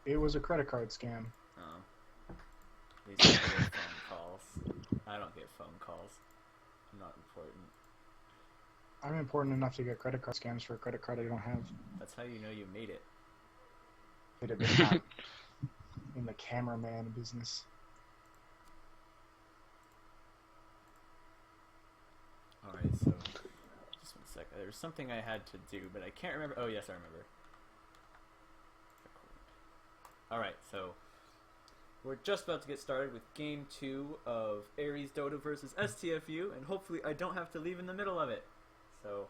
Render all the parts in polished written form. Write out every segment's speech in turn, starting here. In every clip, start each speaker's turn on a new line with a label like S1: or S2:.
S1: It was a credit card scam.
S2: Oh. These people get phone calls. I don't get phone calls. I'm not important.
S1: I'm important enough to get credit card scams for a credit card I don't have.
S2: That's how you know you made it.
S1: It had been not in the cameraman business.
S2: Alright, so just 1 sec. There was something I had to do, but I can't remember. Oh, yes, I remember. Alright, so we're just about to get started with Game 2 of Ares Dota versus Esti Efiu, and hopefully I don't have to leave in the middle of it. So,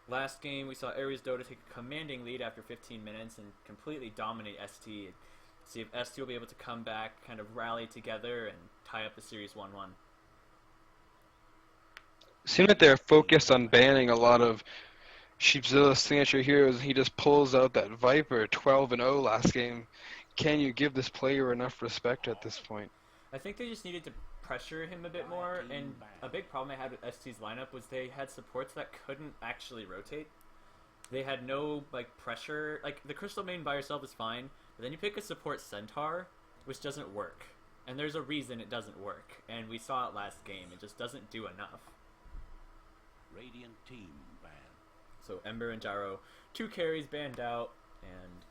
S2: last game we saw Ares Dota take a commanding lead after 15 minutes and completely dominate ST. See if ST will be able to come back, kind of rally together, and tie up the series 1-1.
S3: Seemed like they're focused on banning a lot of Sheepzilla's signature heroes. He just pulls out that Viper 12-0 last game. Can you give this player enough respect at this point?
S2: I think they just needed to pressure him a bit more, and a big problem I had with ST's lineup was they had supports that couldn't actually rotate. They had no pressure. Like, the Crystal Maiden by herself is fine, but then you pick a support Centaur, which doesn't work. And there's a reason it doesn't work, and we saw it last game. It just doesn't do enough.
S4: Radiant team ban.
S2: So Ember and Gyro, 2 carries banned out, and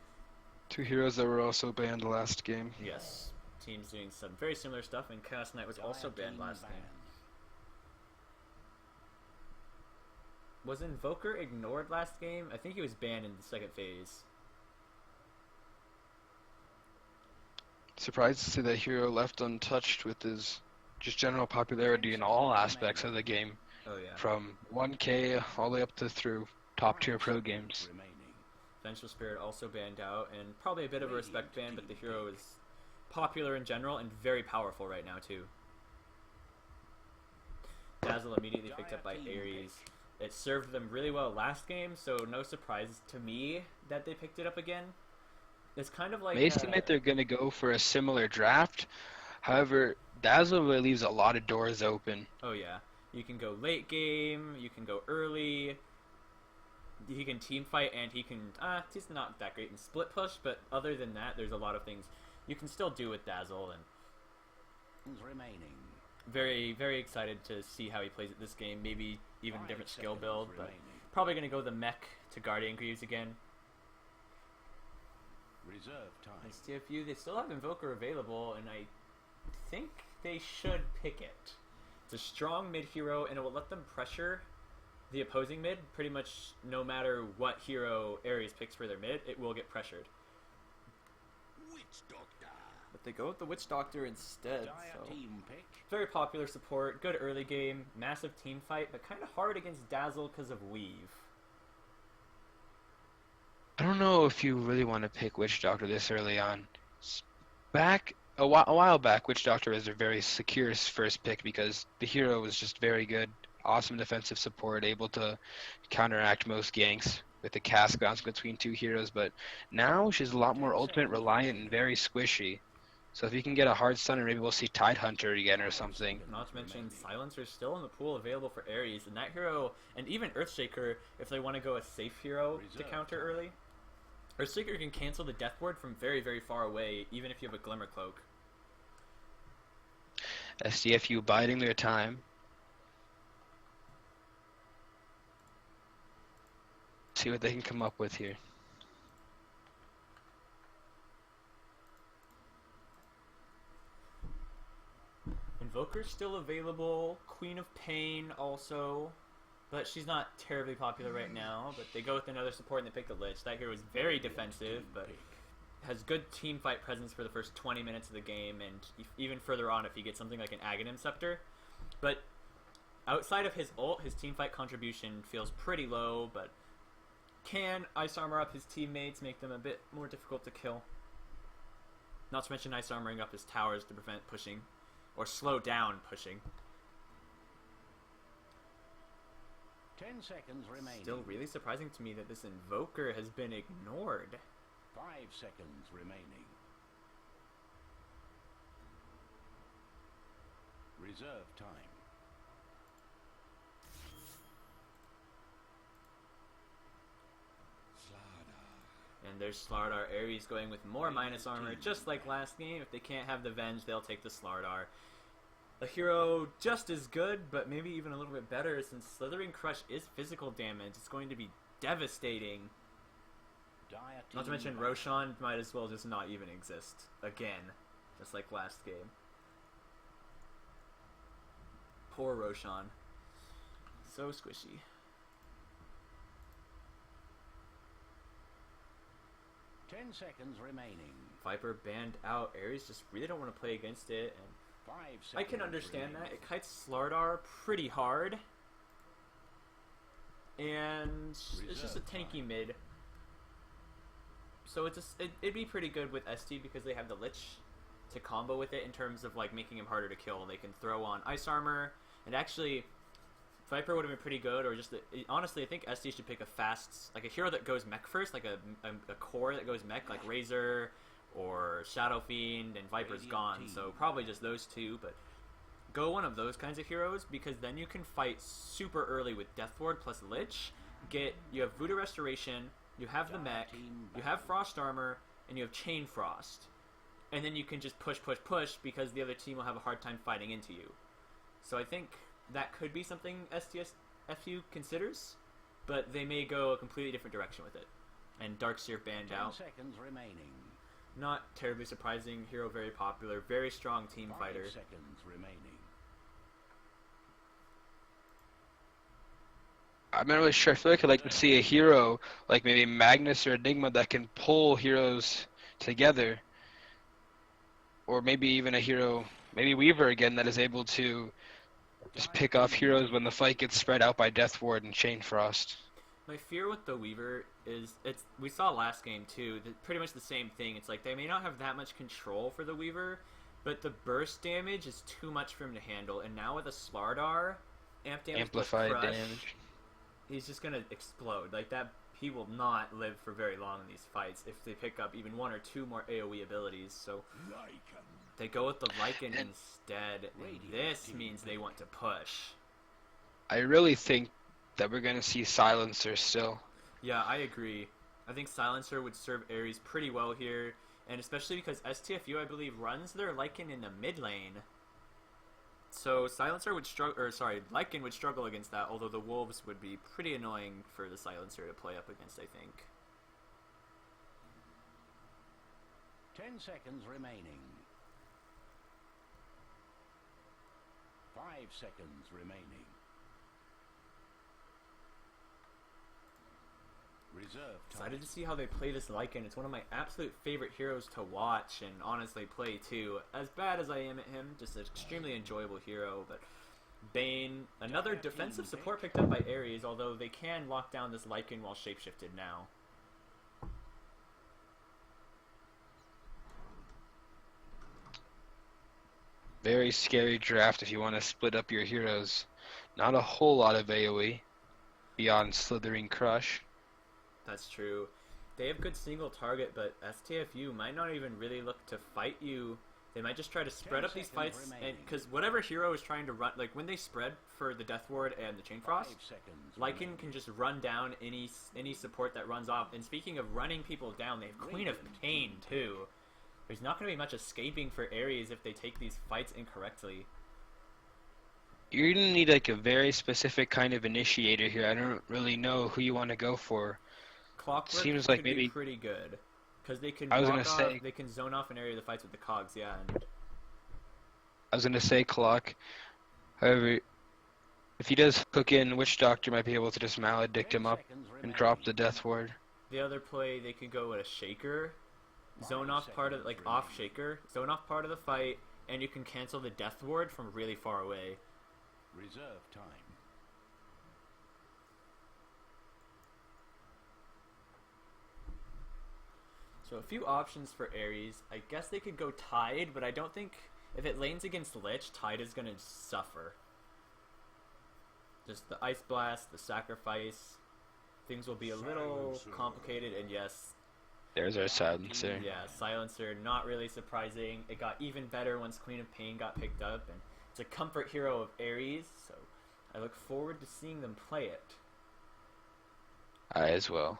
S3: 2 heroes that were also banned last game.
S2: yes, teams doing some very similar stuff, and Chaos Knight was also banned last game. Was Invoker ignored last game? I think he was banned in the second phase.
S3: Surprised to see that hero left untouched with his just general popularity in all aspects of the game.
S2: Oh yeah.
S3: From 1K all the way up to through top tier pro games.
S2: Vengeful Spirit also banned out, and probably a bit of a respect ban, but the hero is popular in general and very powerful right now too. Dazzle immediately picked up by Ares. It served them really well last game, so no surprise to me that they picked it up again. It's kind of like
S3: May seem like they're going to go for a similar draft. However, Dazzle really leaves a lot of doors open.
S2: Oh yeah. You can go late game, you can go early, he can team fight, and he can, he's not that great in split push, but other than that, there's a lot of things you can still do with Dazzle, and
S4: remaining.
S2: very, very excited to see how he plays it this game, maybe even a different skill build, but probably going to go the mech to Guardian Greaves again.
S4: Reserve time.
S2: Esti Efiu, they still have Invoker available, and I think they should pick it. It's a strong mid hero, and it will let them pressure the opposing mid pretty much no matter what hero Ares picks for their mid, it will get pressured.
S4: Witch Doctor.
S2: But they go with the Witch Doctor instead, so
S4: Team pick.
S2: very popular support, good early game, massive team fight, but kind of hard against Dazzle because of Weave.
S3: I don't know if you really want to pick Witch Doctor this early on. Back a while back, Witch Doctor was a very secure first pick because the hero was just very good, awesome defensive support, able to counteract most ganks with the cast bounce between 2 heroes. But now she's a lot more ultimate reliant and very squishy. So if you can get a hard stun, or maybe we'll see Tidehunter again or something.
S2: Not to mention Silencer's still in the pool available for Ares, and that hero, and even Earthshaker, if they want to go a safe hero to counter early. Earthshaker can cancel the Death Ward from very, very far away, even if you have a Glimmer Cloak.
S3: SDFU biding their time. See what they can come up with here.
S2: Invoker's still available, Queen of Pain also, but she's not terribly popular right now. But they go with another support and they pick the Lich. That hero is very defensive, but has good team fight presence for the first 20 minutes of the game, and even further on if he gets something like an Aghanim Scepter. But outside of his ult, his team fight contribution feels pretty low, but can Ice Armor up his teammates, make them a bit more difficult to kill. Not to mention Ice Armoring up his towers to prevent pushing, or slow down pushing.
S4: 10 seconds remaining.
S2: Still really surprising to me that this Invoker has been ignored.
S4: 5 seconds remaining. Reserve time.
S2: And there's Slardar. Ares going with more minus armor, just like last game. If they can't have the Venge, they'll take the Slardar. A hero just as good, but maybe even a little bit better, since Slithering Crush is physical damage. It's going to be devastating. Not to mention, Roshan might as well just not even exist. Again, just like last game. Poor Roshan. So squishy.
S4: Ten seconds remaining.
S2: Viper banned out. Ares just really don't want to play against it. And
S4: 5 seconds
S2: I can understand
S4: remaining.
S2: that. It kites Slardar pretty hard. And it's just a tanky mid. So it'd be pretty good with Esti because they have the Lich to combo with it in terms of like making him harder to kill. They can throw on Ice Armor, and actually Viper would have been pretty good, or just honestly I think Esti should pick a fast, like a hero that goes mech first, like a core that goes mech, like Razor or Shadow Fiend, and Viper's gone, so probably just those two, but go one of those kinds of heroes because then you can fight super early with Death Ward plus Lich. You have Voodoo Restoration, you have the mech, you have Frost Armor, and you have Chain Frost. And then you can just push because the other team will have a hard time fighting into you. So I think that could be something Esti Efiu considers, but they may go a completely different direction with it. And Darkseer banned
S4: 10
S2: out.
S4: seconds remaining.
S2: Not terribly surprising. Hero very popular, very strong team
S4: 5
S2: fighter.
S4: seconds remaining.
S3: I'm not really sure. I feel like I'd like to see a hero like maybe Magnus or Enigma that can pull heroes together. Or maybe even a hero, maybe Weaver again, that is able to just pick off heroes when the fight gets spread out by Death Ward and Chain Frost.
S2: My fear with the Weaver is we saw last game too, pretty much the same thing. It's like they may not have that much control for the Weaver, but the burst damage is too much for him to handle. And now with a Slardar,
S3: Amplified
S2: Crush,
S3: damage.
S2: he's just gonna explode like that. He will not live for very long in these fights if they pick up even 1 or 2 more AoE abilities. So they go with the Lycan instead, and this means they want to push.
S3: I really think that we're going to see Silencer still.
S2: Yeah, I agree. I think Silencer would serve Ares pretty well here, and especially because Esti Efiu, I believe, runs their Lycan in the mid lane. So Silencer would struggle, or sorry, Lycan would struggle against that, although the Wolves would be pretty annoying for the Silencer to play up against, I think.
S4: 10 seconds remaining. 5 seconds remaining. Reserve time.
S2: Excited to see how they play this Lycan. It's one of my absolute favorite heroes to watch and honestly play too. As bad as I am at him, just an extremely enjoyable hero. But Bane, another defensive support picked up by Ares, although they can lock down this Lycan while shapeshifted now.
S3: Very scary draft if you want to split up your heroes. Not a whole lot of AoE beyond Slithering Crush.
S2: That's true. They have good single target, but Esti Efiu might not even really look to fight you. They might just try to spread up these fights, and because whatever hero is trying to run, like when they spread for the Death Ward and the Chain Frost, Lycan can just run down any support that runs off. And speaking of running people down, they have Queen of Pain too. There's not going to be much escaping for Ares if they take these fights incorrectly.
S3: You're going to need like a very specific kind of initiator here. I don't really know who you want to go for.
S2: Clockwork
S3: Seems like
S2: could
S3: maybe
S2: be pretty good because they can.
S3: I was gonna say
S2: they can zone off an area of the fights with the cogs. Yeah. And
S3: I was going to say Clock. However, if he does hook in, Witch Doctor might be able to just maledict him up and drop the Death Ward.
S2: The other play, they could go with a Shaker, zone off part of off Shaker, zone off part of the fight, and you can cancel the Death Ward from really far away.
S4: Reserve time.
S2: So a few options for Ares. I guess they could go Tide, but I don't think if it lanes against Lich, Tide is going to suffer. Just the Ice Blast, the Sacrifice, things will be a little complicated, and yes.
S3: There's our Silencer.
S2: Yeah, Silencer, not really surprising. It got even better once Queen of Pain got picked up, and it's a comfort hero of Ares, so I look forward to seeing them play it.
S3: I as well.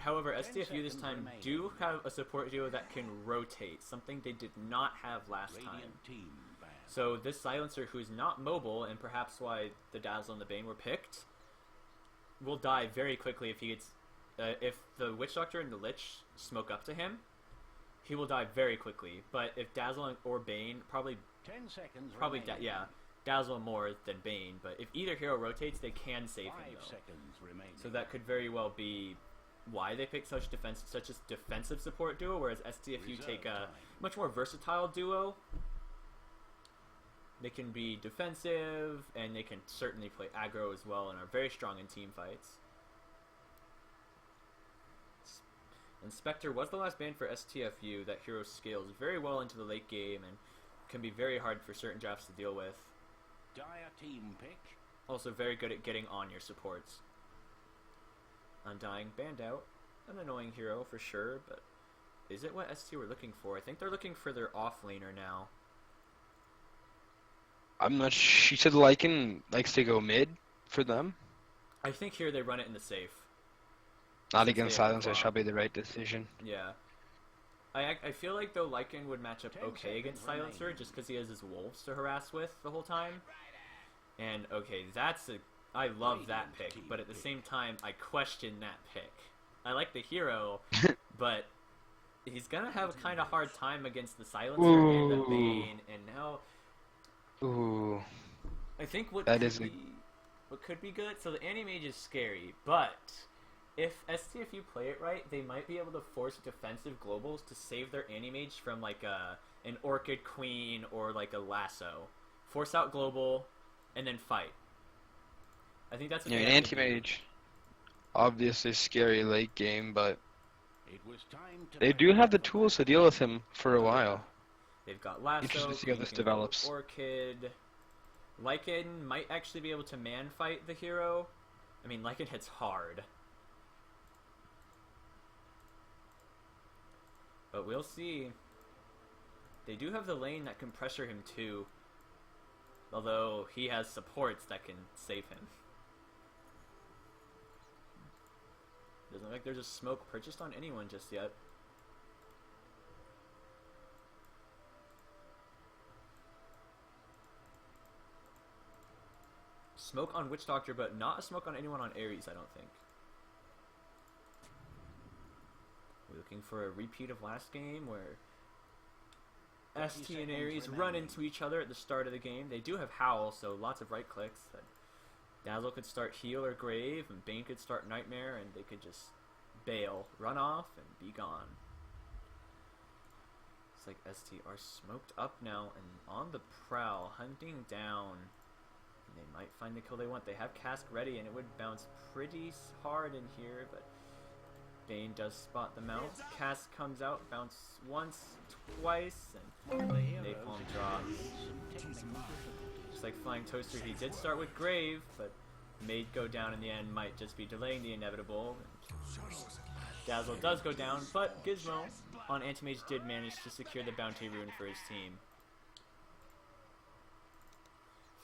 S2: However,
S4: 10
S2: Esti Efiu this
S4: seconds
S2: time
S4: remaining.
S2: do have a support duo that can rotate, something they did not have last time.
S4: Radiant team ban.
S2: So this Silencer, who's not mobile, and perhaps why the Dazzle and the Bane were picked, will die very quickly if he gets... if the Witch Doctor and the Lich smoke up to him, he will die very quickly. But if Dazzle or Bane, probably
S4: 10 seconds
S2: remaining.
S4: remaining.
S2: Dazzle more than Bane, but if either hero rotates, they can save him
S4: 5
S2: though.
S4: seconds remaining.
S2: So that could very well be why they pick such a defensive support duo, whereas ST, if you take a much more versatile duo, they can be defensive, and they can certainly play aggro as well, and are very strong in team fights. And Spectre was the last ban for STFU. That hero scales very well into the late game, and can be very hard for certain drafts to deal with.
S4: Dire team pick.
S2: Also very good at getting on your supports. Undying banned out. An annoying hero for sure, but is it what ST were looking for? I think they're looking for their offlaner now.
S3: I'm not. She said Lycan likes to go mid for them.
S2: I think here they run it in the safe.
S3: Not
S2: Since
S3: against
S2: they have the
S3: Silencer.
S2: claw.
S3: Shall be the right decision.
S2: Yeah. I feel like though Lycan would match up
S4: 10
S2: okay against
S4: seconds
S2: Silencer
S4: remaining.
S2: just because he has his wolves to harass with the whole time. And okay, I love that pick, but at the same time I question that pick. I like the hero, but he's gonna have a kind of hard time against the Silencer and the
S3: Ooh.
S2: Bane, and now
S3: Ooh.
S2: I think what
S3: That
S2: could
S3: is a-
S2: be good. So the Anti-Mage is scary, but if STFU play it right, they might be able to force defensive globals to save their Anti-Mage from like an Orchid Queen or like a Lasso. Force out global, and then fight. I think that's what
S3: Yeah,
S2: they
S3: an
S2: have to do.
S3: anti-mage. Obviously scary late game, but
S4: It was time to
S3: they do have the tools to deal with him for a while.
S2: They've got Lasso,
S3: Interesting to see how
S2: Queen
S3: this
S2: can go
S3: develops.
S2: Orchid. Lycan might actually be able to man fight the hero. I mean, Lycan hits hard. But we'll see. They do have the lane that can pressure him too. Although he has supports that can save him. Doesn't look like there's a smoke purchased on anyone just yet. Smoke on Witch Doctor, but not a smoke on anyone on Ares, I don't think. We're looking for a repeat of last game where ST and Ares run into each other at the start of the game. They do have Howl, so lots of right clicks. Dazzle could start Heal or Grave, and Bane could start Nightmare, and they could just bail, run off, and be gone. Looks like ST are smoked up now and on the prowl, hunting down. And they might find the kill they want. They have Cask ready, and it would bounce pretty hard in here, but Bane does spot them out. Cask comes out, bounce once, twice, and Napalm drops. Just like Flying Toaster, he did start with Grave, but made go down in the end, might just be delaying the inevitable. Dazzle does go down, but Gizmo on Anti-Mage did manage to secure the bounty rune for his team.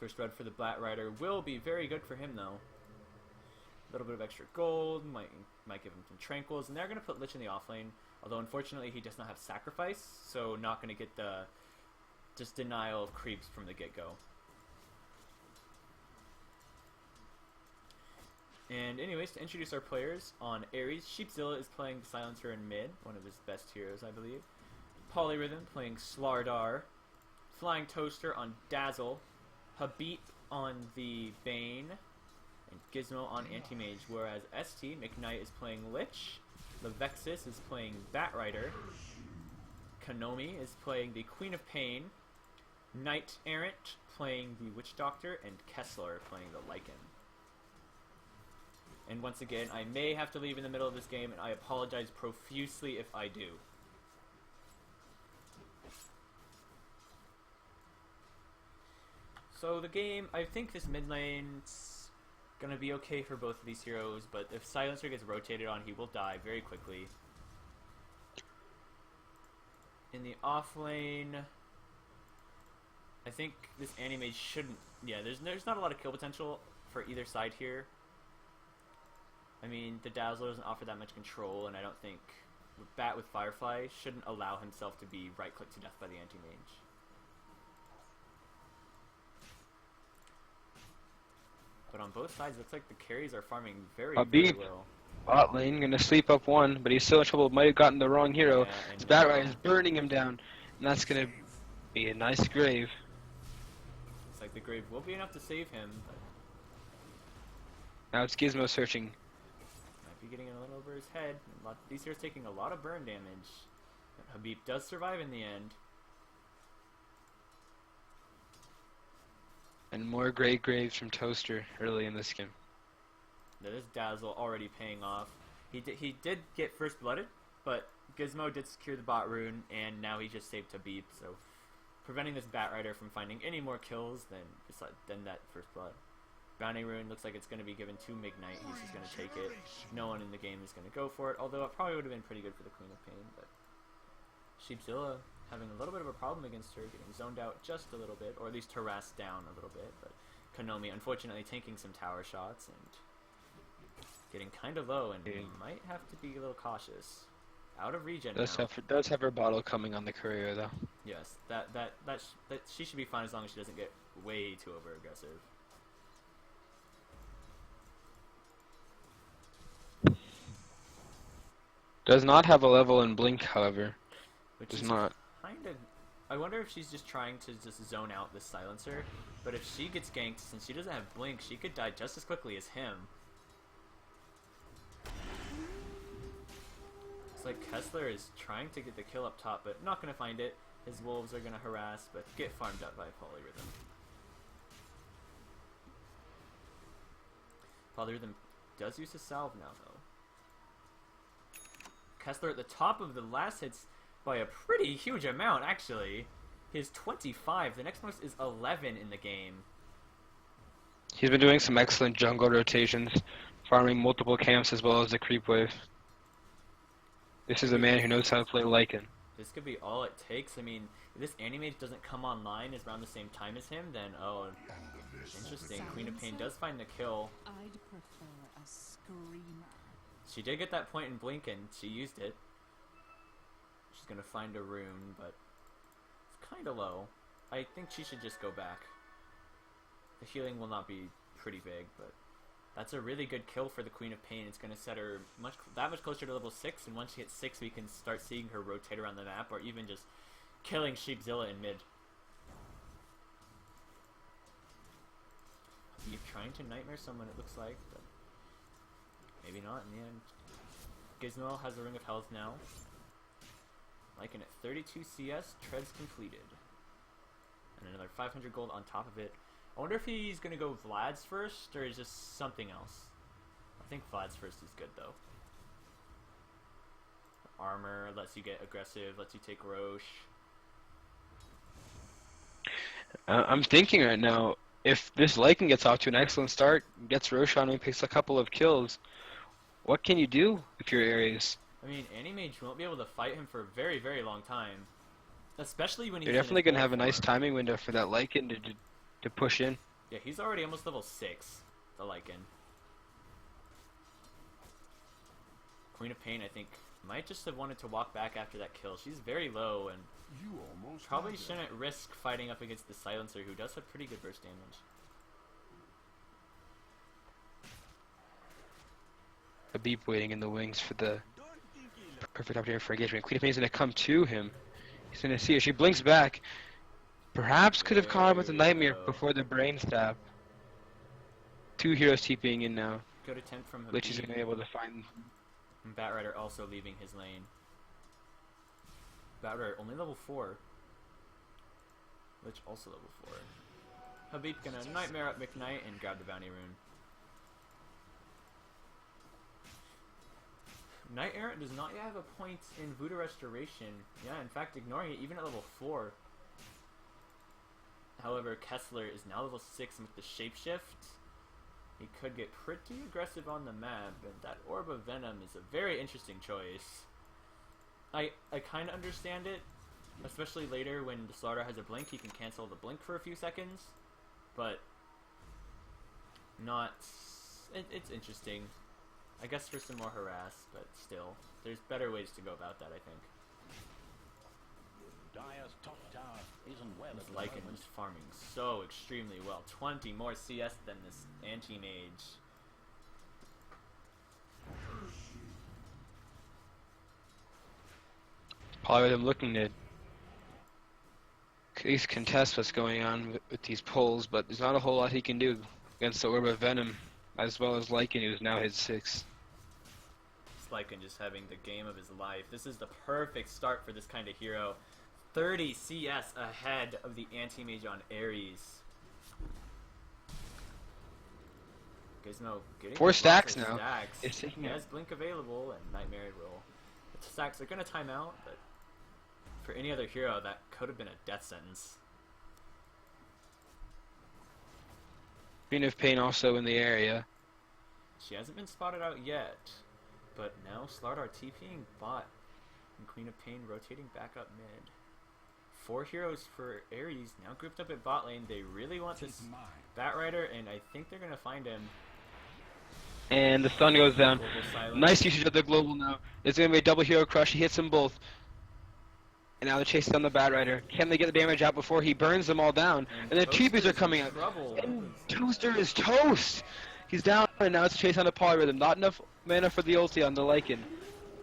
S2: First red for the Black Rider will be very good for him though. A little bit of extra gold, might give him some tranquils, and they're going to put Lich in the offlane, although unfortunately he does not have sacrifice, so not going to get the just denial of creeps from the get-go. And anyways, to introduce our players, on Ares, Sheepzilla is playing the Silencer in mid, one of his best heroes I believe. Polyrhythm playing Slardar, Flying Toaster on Dazzle, Habib on the Bane, and Gizmo on Anti-Mage, whereas ST, McKnight, is playing Lich, Levexis is playing Batrider, Kanomi is playing the Queen of Pain, Knight Errant playing the Witch Doctor, and Kessler playing the Lycan. And once again, I may have to leave in the middle of this game, and I apologize profusely if I do. So the game, I think this mid lane's gonna be okay for both of these heroes, but if Silencer gets rotated on, he will die very quickly. In the off lane, I think this Anti-Mage shouldn't... Yeah, there's not a lot of kill potential for either side here. I mean, the Dazzler doesn't offer that much control, and I don't think Bat with Firefly shouldn't allow himself to be right-clicked to death by the anti-mage. But on both sides, it looks like the carries are farming very, very well.
S3: Bot lane, gonna sleep up one, but he's still in trouble. Might have gotten the wrong hero.
S2: Yeah,
S3: His Batrider is burning him down, and that's gonna be a nice grave.
S2: Looks like the grave will be enough to save him, but
S3: Now it's Gizmo searching.
S2: might be getting a little over his head. These heroes taking a lot of burn damage. But Habib does survive in the end.
S3: And more great graves from Toaster early in this game.
S2: That is Dazzle already paying off. He did get first blooded, but Gizmo did secure the bot rune, and now he just saved Habib, so preventing this Batrider from finding any more kills than that first blood. Bounty rune looks like it's going to be given to Mignite. He's just going to take it. No one in the game is going to go for it, although it probably would have been pretty good for the Queen of Pain. But Sheepzilla having a little bit of a problem against her, getting zoned out just a little bit, or at least harassed down a little bit. But Konomi unfortunately taking some tower shots and getting kind of low, and he might have to be a little cautious. Out of regen now.
S3: Does have her bottle coming on the courier though.
S2: Yes, that she should be fine as long as she doesn't get way too over aggressive.
S3: Does not have a level in Blink, however.
S2: Which
S3: Does
S2: is
S3: not.
S2: kind of. I wonder if she's just trying to just zone out this silencer. But if she gets ganked, since she doesn't have Blink, she could die just as quickly as him. It's like Kessler is trying to get the kill up top, but not going to find it. His wolves are going to harass, but get farmed out by Polyrhythm. Polyrhythm does use his salve now, though. Kessler at the top of the last hits by a pretty huge amount, actually. He's 25. The next most is 11 in the game.
S3: He's been doing some excellent jungle rotations, farming multiple camps as well as the creep wave. This is a man who knows how to play Lycan.
S2: This could be all it takes. I mean, if this Animage doesn't come online around the same time as him, then, oh, interesting. Queen of Pain does find the kill.
S5: I'd prefer a screamer.
S2: She did get that point in Blink, and she used it. She's gonna find a rune, but it's kind of low. I think she should just go back. The healing will not be pretty big, but that's a really good kill for the Queen of Pain. It's gonna set her that much closer to level 6, and once she hits 6, we can start seeing her rotate around the map, or even just killing Sheepzilla in mid. You're trying to nightmare someone, it looks like, but maybe not in the end. Gizmo has a Ring of Health now. Lycan at 32 CS, treads completed. And another 500 gold on top of it. I wonder if he's going to go Vlad's first, or is just something else. I think Vlad's first is good, though. Armor lets you get aggressive, lets you take Roche.
S3: I'm thinking right now, if this Lycan gets off to an excellent start, gets Roche on and picks a couple of kills, what can you do if you're Ares?
S2: I mean, Animage won't be able to fight him for a very, very long time. Especially when he's
S3: You're definitely going to have a nice timing window for that Lycan to push in.
S2: Yeah, he's already almost level 6, the Lycan. Queen of Pain, I think, might just have wanted to walk back after that kill. She's very low, and probably shouldn't risk fighting up against the Silencer, who does have pretty good burst damage.
S3: A beep waiting in the wings for the perfect opportunity for engagement. Queen of Pain is going to come to him. He's going to see her. She blinks back. Perhaps could have caught him with a Nightmare before the Brain Stab. 2 heroes TPing in now.
S2: Good attempt from Habib.
S3: Lich is going to be able to find...
S2: And Batrider also leaving his lane. Batrider only level 4. Lich also level 4. Habib gonna Nightmare up McKnight and grab the bounty rune. Knight Errant does not yet have a point in Voodoo Restoration. Yeah, in fact, ignoring it even at level 4. However, Kessler is now level 6, and with the Shapeshift, he could get pretty aggressive on the map, and that Orb of Venom is a very interesting choice. I kind of understand it, especially later when the Slaughter has a blink, he can cancel the blink for a few seconds, but not... It's interesting. I guess for some more harass, but still. There's better ways to go about that, I think.
S4: Dire's top tower isn't well
S2: This
S4: at the
S2: Lycan
S4: moment.
S2: is farming so extremely well. 20 more CS than this anti-mage.
S3: Polyrhythm looking to at least contest what's going on with these pulls, but there's not a whole lot he can do against the Orb of Venom, as well as Lycan, who's now hit 6.
S2: Lycan just having the game of his life. This is the perfect start for this kind of hero. 30 CS ahead of the anti-mage on Ares. Gizmo getting
S3: 4
S2: lots
S3: stacks
S2: of
S3: now.
S2: Stacks.
S3: It's taking
S2: He
S3: it.
S2: has Blink available, and Nightmare will. The stacks are going to time out, but for any other hero, that could have been a death sentence.
S3: Queen of Pain also in the area.
S2: She hasn't been spotted out yet, but now Slardar TPing bot, and Queen of Pain rotating back up mid. 4 heroes for Ares, now grouped up at bot lane. They really want this Bat Rider, and I think they're going to find him.
S3: And the sun goes down.
S2: Global silence.
S3: Nice usage of the global now. It's going to be a double hero crush. He hits them both. And now the chase down the Bat Rider. Can they get the damage out before he burns them all down? And the
S2: Toaster's
S3: TPs are
S2: in
S3: coming out.
S2: trouble.
S3: And Toaster is toast! He's down, and now it's a chase on the Polyrhythm. Not enough mana for the ulti on the Lycan.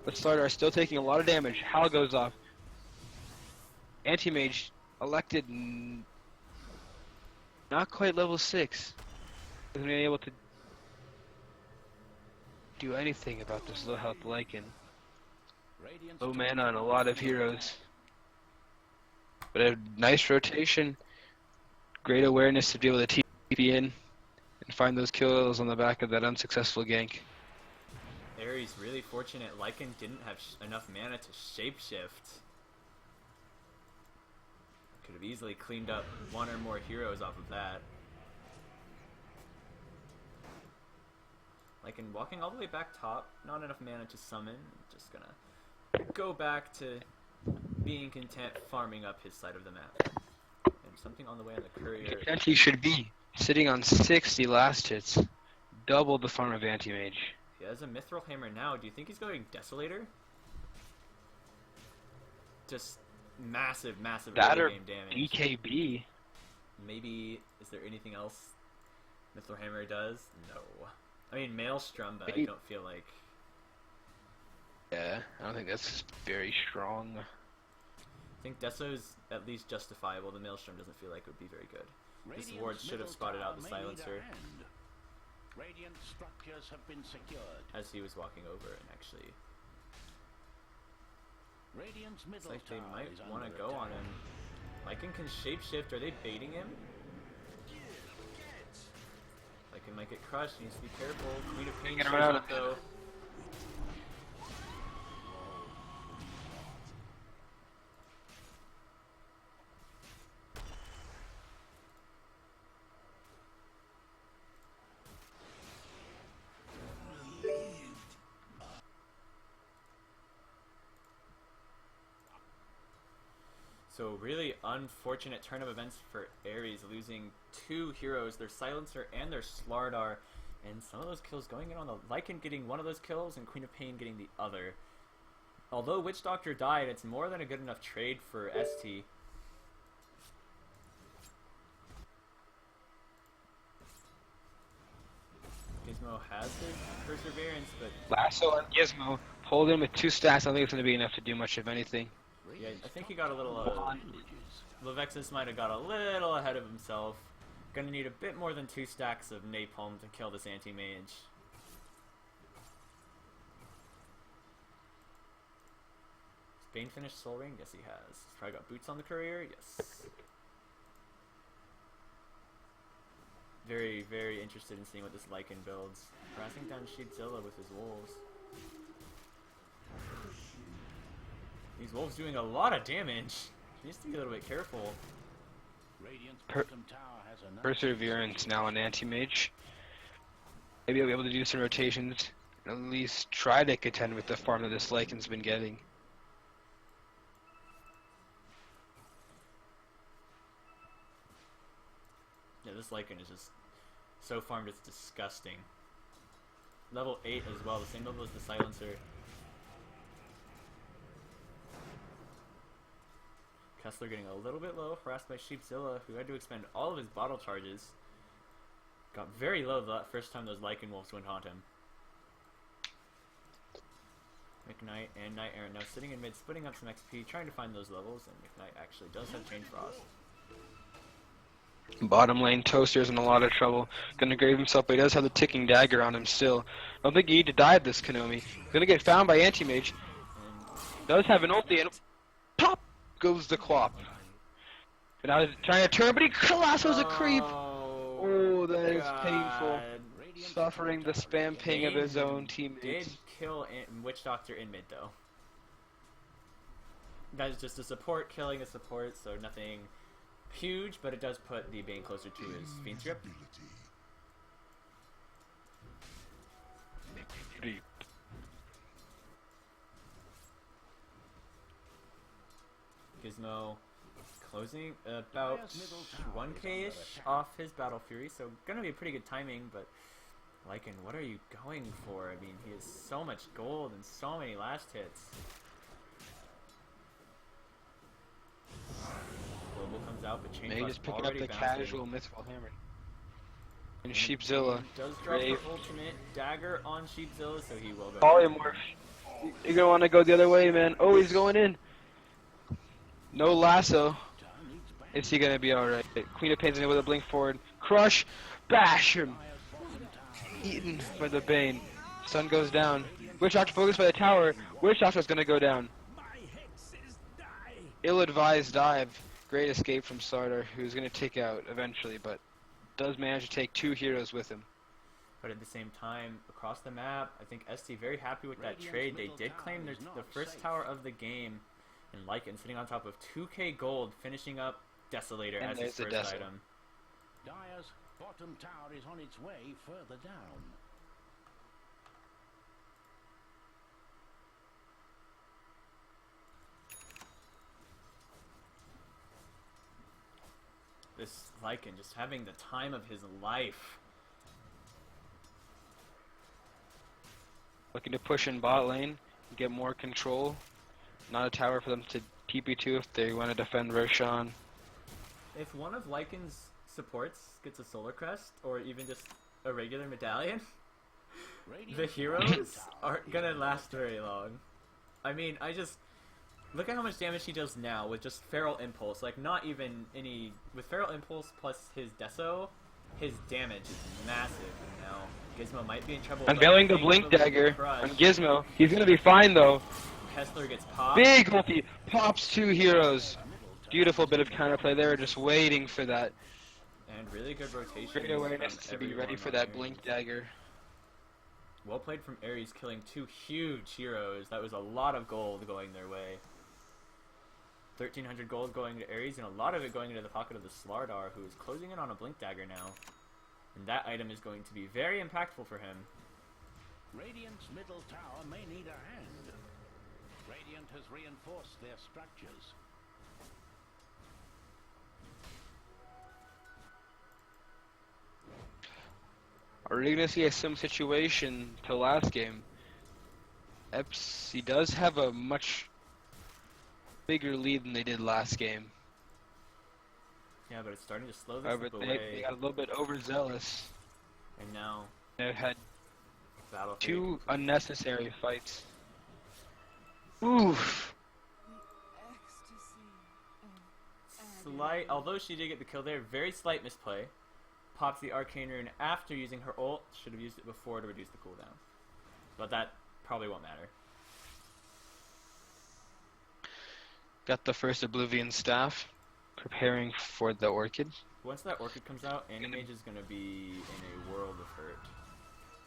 S3: But Slardar is still taking a lot of damage. Hal goes off. Anti-Mage elected not quite level 6. Isn't really able to do anything about this low health Lycan.
S4: Radiant's
S3: Low
S4: top
S3: mana on a
S4: tower
S3: lot of
S4: is
S3: heroes. But a nice rotation. Great awareness to be able to TP in and find those kills on the back of that unsuccessful gank.
S2: Ares really fortunate. Lycan didn't have enough mana to shapeshift. Could have easily cleaned up 1 or more heroes off of that. Lycan walking all the way back top. Not enough mana to summon. Just gonna go back to being content farming up his side of the map. And something on the way on the courier.
S3: Content he should be sitting on 60 last hits. Double the farm of Anti-Mage.
S2: He has a Mithril Hammer now. Do you think he's going Desolator? Just massive
S3: That
S2: early
S3: or
S2: game damage.
S3: BKB.
S2: Maybe, is there anything else Mithril Hammer does? No. I mean, Maelstrom, but I
S3: Maybe-
S2: don't feel like...
S3: Yeah, I don't think that's very strong.
S2: I think Deso's at least justifiable. The Maelstrom doesn't feel like it would be very good. This
S4: Radiant's
S2: ward should have
S4: middle
S2: spotted out
S4: tower
S2: the
S4: may need a
S2: silencer
S4: hand. Radiant structures have been secured.
S2: as he was walking over, and actually,
S4: Radiant's
S2: it's
S4: middle
S2: like they
S4: tower
S2: might
S4: is
S2: want to
S4: under
S2: go on
S4: attack.
S2: him. Lycan can shapeshift. Are they baiting him? Lycan might get crushed. He needs to be careful. Queen of Pain
S3: Get
S2: shows
S3: around
S2: up, though. So really unfortunate turn of events for Ares, losing 2 heroes, their Silencer and their Slardar, and some of those kills going in on the Lycan getting one of those kills and Queen of Pain getting the other. Although Witch Doctor died, it's more than a good enough trade for ST. Gizmo has his Perseverance, but
S3: Lasso on Gizmo. Hold him with 2 stacks. I don't think it's going to be enough to do much of anything.
S2: yeah, I think he got a little...
S4: Bridges.
S2: Levexis might have got a little ahead of himself. Gonna need a bit more than 2 stacks of napalm to kill this anti-mage. Bane finished Soul Ring? Yes, he has. He's probably got boots on the courier? Yes. Very, very interested in seeing what this Lycan builds. Harassing down Sheedzilla with his wolves. These wolves doing a lot of damage. He needs to be a little bit careful.
S4: Radiant's
S3: Per-
S4: bottom tower has a nice
S3: Perseverance now on Anti-Mage. Maybe I'll be able to do some rotations. And at least try to contend with the farm that this Lycan's been getting.
S2: Yeah, this Lycan is just so farmed it's disgusting. level 8 as well, the same level as the Silencer. Kessler getting a little bit low, harassed by Sheepzilla, who had to expend all of his bottle charges. Got very low the first time those Lycan Wolves went on him. McKnight and Night Errant now sitting in mid, splitting up some XP, trying to find those levels, and McKnight actually does have Chain Frost.
S3: Bottom lane, Toaster's in a lot of trouble. Gonna grave himself, but he does have the ticking dagger on him still. I don't think you need to dive this Konomi. Gonna get found by Anti-Mage. Does have an ulti, and pop goes the Clop. And now he's trying to turn, but he lassos a creep. Oh, that is painful. Suffering the spam ping of his own teammates.
S2: Did kill Witch Doctor in mid though. That is just a support killing a support, so nothing huge, but it does put the Bane closer to his Fiend Strip. Gizmo closing about 1k-ish off his Battle Fury, so gonna be pretty good timing, but Lycan, what are you going for? I mean, he has so much gold and so many last hits. Global comes out, but Chain
S3: May
S2: Frost
S3: just picking up
S2: already
S3: the
S2: bouncing.
S3: casual Mythical Hammer. And Sheepzilla.
S2: Does drop
S3: Brave.
S2: the ultimate dagger on Sheepzilla, so he will go.
S3: Polymorph. You're gonna want to go the other way, man. Oh, he's going in. No lasso. Is he gonna be alright? Queen of Pain's in with a blink forward. Crush! Bash him! Eaten by the Bane. Sun goes down. Witch Doctor focused by the tower. Witch Doctor's gonna go down. Ill-advised dive. Great escape from Sardar, who's gonna take out eventually, but does manage to take 2 heroes with him.
S2: But at the same time, across the map, I think Esti very happy with that trade. They did claim the first tower of the game, and Lycan sitting on top of 2k gold, finishing up Desolator
S3: And
S2: as his
S3: there's
S2: first
S3: the
S2: item.
S4: Dyer's bottom tower is on its way further down.
S2: This Lycan just having the time of his life.
S3: Looking to push in bot lane, get more control. Not a tower for them to TP to if they want to defend Roshan.
S2: If one of Lycan's supports gets a Solar Crest, or even just a regular medallion, the heroes aren't gonna last very long. I mean, look at how much damage he does now with just Feral Impulse. Like, not even any... With Feral Impulse plus his Deso, his damage is massive. And now, Gizmo might be in trouble.
S3: Unveiling the Blink Dagger on Gizmo. He's gonna be fine though.
S2: Kessler gets popped.
S3: Big ulti! Pops 2 heroes. Beautiful bit of counterplay. They were just waiting for that.
S2: And really good rotation.
S3: Great awareness
S2: from
S3: to be ready
S2: everyone
S3: for
S2: on
S3: that
S2: here.
S3: Blink Dagger.
S2: Well played from Ares, killing 2 huge heroes. That was a lot of gold going their way. 1,300 gold going to Ares, and a lot of it going into the pocket of the Slardar, who is closing in on a Blink Dagger now. And that item is going to be very impactful for him.
S4: Radiant's middle tower may need a hand. Radiant has reinforced their structures.
S3: Are we gonna see a sim situation to last game? He does have a much bigger lead than they did last game.
S2: Yeah, but it's starting to slow this
S3: However,
S2: slip
S3: they
S2: away.
S3: got a little bit overzealous.
S2: And now,
S3: They've had
S2: Battle
S3: 2 unnecessary fights. Oof.
S2: Slight, although she did get the kill there, very slight misplay. Pops the Arcane Rune after using her ult. Should have used it before to reduce the cooldown. But that probably won't matter.
S3: Got the first Oblivion Staff. Preparing for the Orchid.
S2: Once that Orchid comes out, Anti-Mage is going to be in a world of hurt.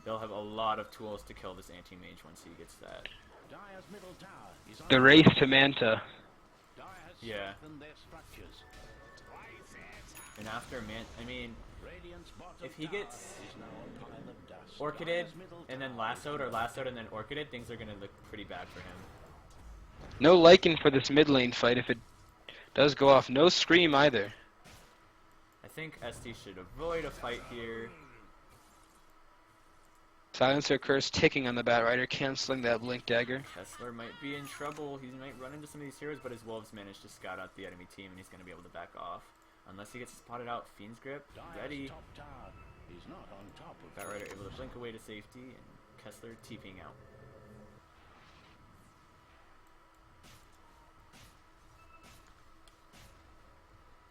S2: They'll have a lot of tools to kill this Anti-Mage once he gets that.
S4: Dyer's middle tower is on
S3: The race to Manta.
S4: Dire has
S2: Yeah.
S4: strengthened their structures.
S2: And after I mean,
S4: Radiant's bottom
S2: if he
S4: tower
S2: gets
S4: is now a pile of dust.
S2: Orchided
S4: Dyer's middle
S2: and then
S4: tower
S2: lassoed, or lassoed and then Orchided, things are going to look pretty bad for him.
S3: No Lycan for this mid lane fight if it does go off. No Scream either.
S2: I think Esti should avoid a fight here.
S3: Silencer curse ticking on the Bat Rider, canceling that Blink Dagger.
S2: Kessler might be in trouble. He might run into some of these heroes, but his wolves managed to scout out the enemy team, and he's going to be able to back off. Unless he gets spotted out. Fiend's Grip, ready.
S4: Top tower is not on top of
S2: Bat Rider able to blink away to safety, and Kessler TPing out.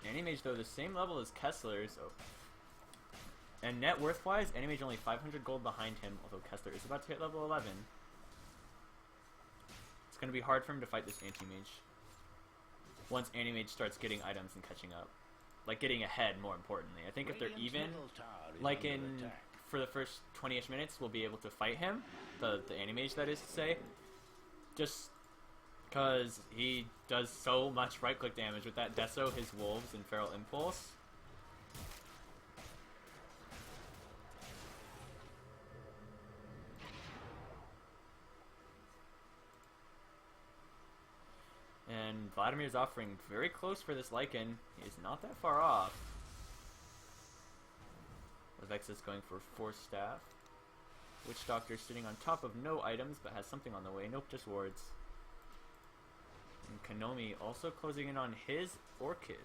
S2: Anti-Mage, though, the same level as Kessler, so... And net worth-wise, Anti-Mage only 500 gold behind him, although Kessler is about to hit level 11. It's going to be hard for him to fight this Anti-Mage. Once Anti-Mage starts getting items and catching up. Like, getting ahead, more importantly. I think if they're even, like in... For the first 20-ish minutes, we'll be able to fight him. The Anti-Mage, that is to say. Just... because he does so much right-click damage with that Deso, his Wolves, and Feral Impulse. And Vladimir's offering very close for this Lycan. He's not that far off. Vexus going for Force Staff. Witch Doctor sitting on top of no items, but has something on the way. Nope, just wards. And Konomi also closing in on his Orchid.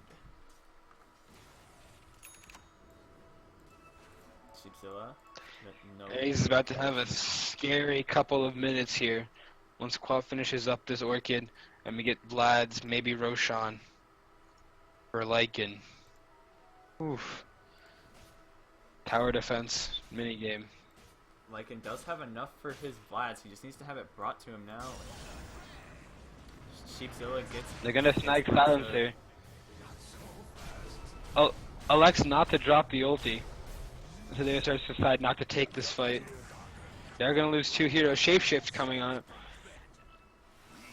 S2: Sheepzilla. No.
S3: He's about to have a scary couple of minutes here. Once Qual finishes up this Orchid, and we get Vlad's, maybe Roshan. For Lycan. Oof. Tower defense, minigame.
S2: Lycan does have enough for his Vlads. He just needs to have it brought to him now. Sheepzilla gets...
S3: They're gonna snag Silencer. Oh, elects not to drop the ulti. So they start to decide not to take this fight. They're gonna lose 2 heroes. Shapeshift coming on.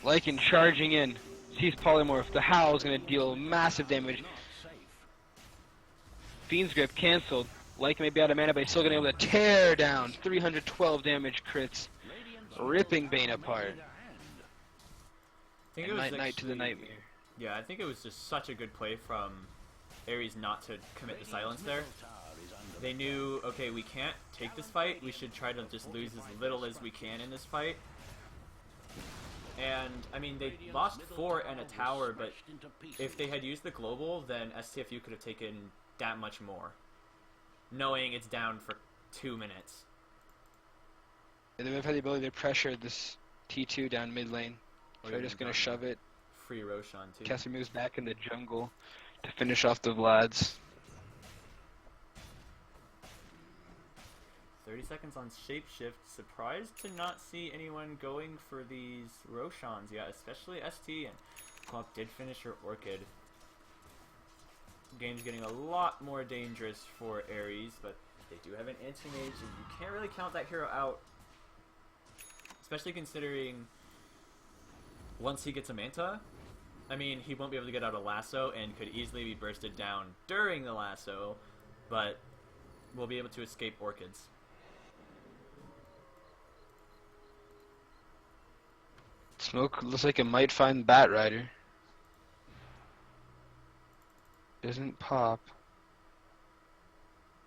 S3: Lycan charging in. Sees Polymorph. The Howl is gonna deal massive damage. Fiend's Grip cancelled. Lycan may be out of mana, but he's still gonna be able to tear down 312 damage crits. Ripping Bane apart.
S2: I think it was
S3: Night to the Nightmare.
S2: Yeah, I think it was just such a good play from Ares not to commit the silence there. They knew, okay, we can't take this fight. We should try to just lose as little as we can in this fight. And, I mean, they lost 4 and a tower, but if they had used the global, then Esti Efiu could have taken that much more. Knowing it's down for 2 minutes.
S3: And they would have had the ability to pressure this T2 down mid lane. So they're just gonna shove it.
S2: Free Roshan too.
S3: Kessler moves back in the jungle to finish off the Vlads.
S2: 30 seconds on Shapeshift. Surprised to not see anyone going for these Roshans yet, especially ST, and Clock did finish her Orchid. Game's getting a lot more dangerous for Ares, but they do have an anti-mage, and you can't really count that hero out. Especially considering once he gets a Manta, I mean, he won't be able to get out a lasso and could easily be bursted down during the lasso, but will be able to escape Orchids.
S3: Smoke looks like it might find Bat Rider. Doesn't pop.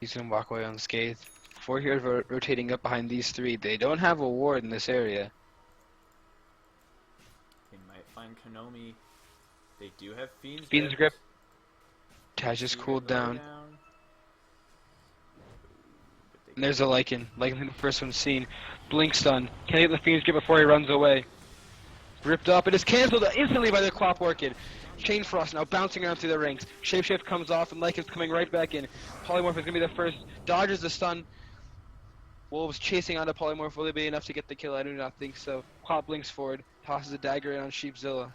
S3: He's gonna walk away unscathed. 4 heroes rotating up behind these 3. They don't have a ward in this area.
S2: They might find Konomi. They do have Fiend's
S3: Fiend's Grip. Taj just cooled down. And there's a Lycan. Lycan, the first one seen. Blink stun. Can't get the Fiend's Grip before he runs away. Ripped up. It is cancelled instantly by the Clop Orchid. Chain Frost now bouncing around through the ranks. Shapeshift comes off and Lycan's coming right back in. Polymorph is going to be the first. Dodges the stun. Wolves chasing onto Polymorph. Will they be enough to get the kill? I do not think so. Clop blinks forward. Tosses a dagger in on Sheepzilla.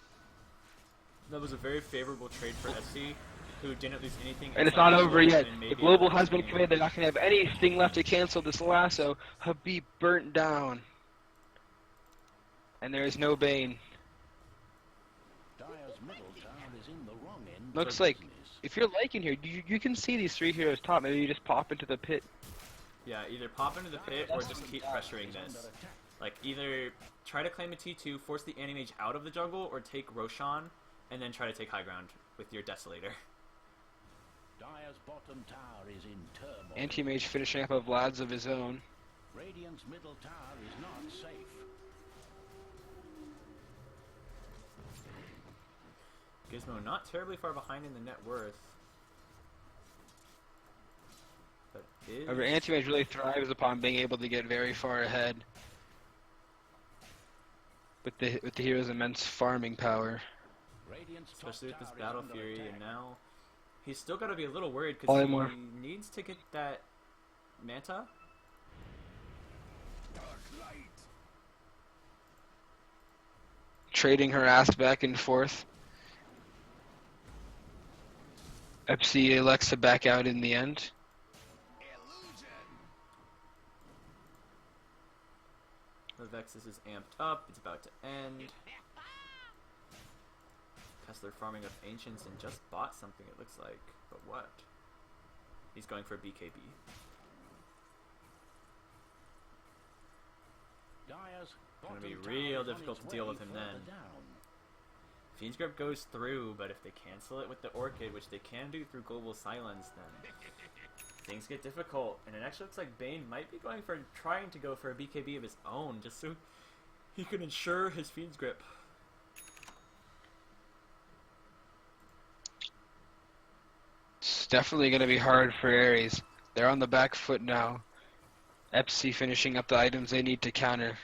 S2: That was a very favorable trade for SC, who didn't lose anything.
S3: And it's not over yet. The global has been committed. They're not going to have anything left to cancel this lasso. Habib burnt down. And there is no Bane. Looks like if you're liking here, you can see these 3 heroes top. Maybe you just pop into the pit.
S2: Yeah, either pop into the pit or just keep pressuring this. Like, either try to claim a T2, force the Anti-Mage out of the jungle, or take Roshan, and then try to take high ground with your Desolator.
S4: Dire's bottom tower is in turmoil.
S3: Anti-Mage finishing up a Vlad's of his own.
S4: Radiant's middle tower is not safe.
S2: Gizmo not terribly far behind in the net worth. But is...
S3: However, Anti-Mage really thrives upon being able to get very far ahead. With the hero's immense farming power.
S4: Radiant's
S2: Especially with
S4: top
S2: this
S4: tower is
S2: Battle
S4: under
S2: Fury,
S4: attack.
S2: and now he's still got to be a little worried because
S3: Probably
S2: he
S3: more.
S2: needs to get that Manta.
S3: Trading her ass back and forth. FC elects to back out in the end.
S2: The Vexus is amped up. It's about to end. Kessler farming up Ancients and just bought something, it looks like. But what? He's going for BKB.
S4: Dyer's
S2: Gonna be
S4: bottom
S2: real
S4: tower is on
S2: difficult
S4: its
S2: to deal
S4: way
S2: with him
S4: further
S2: then.
S4: down.
S2: Fiend's Grip goes through, but if they cancel it with the Orchid, which they can do through Global Silence, then things get difficult. And it actually looks like Bane might be trying to go for a BKB of his own, just so he can ensure his Fiend's Grip.
S3: It's definitely going to be hard for Ares. They're on the back foot now. Epsi finishing up the items they need to counter.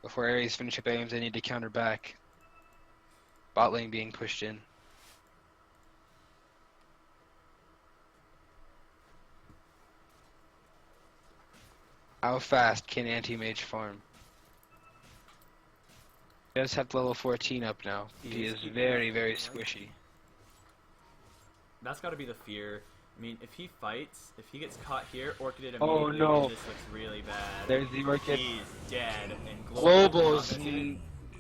S3: Before Ares finish up items they need to counter back. Bot lane being pushed in. How fast can Anti-Mage farm? He does have level 14 up now. He is very, very squishy.
S2: That's got to be the fear. I mean, if he fights, if he gets caught here, Orchid
S3: Oh,
S2: immediately,
S3: no.
S2: this looks really bad.
S3: There's the Orchid.
S2: He's dead. And
S3: Global's
S2: Global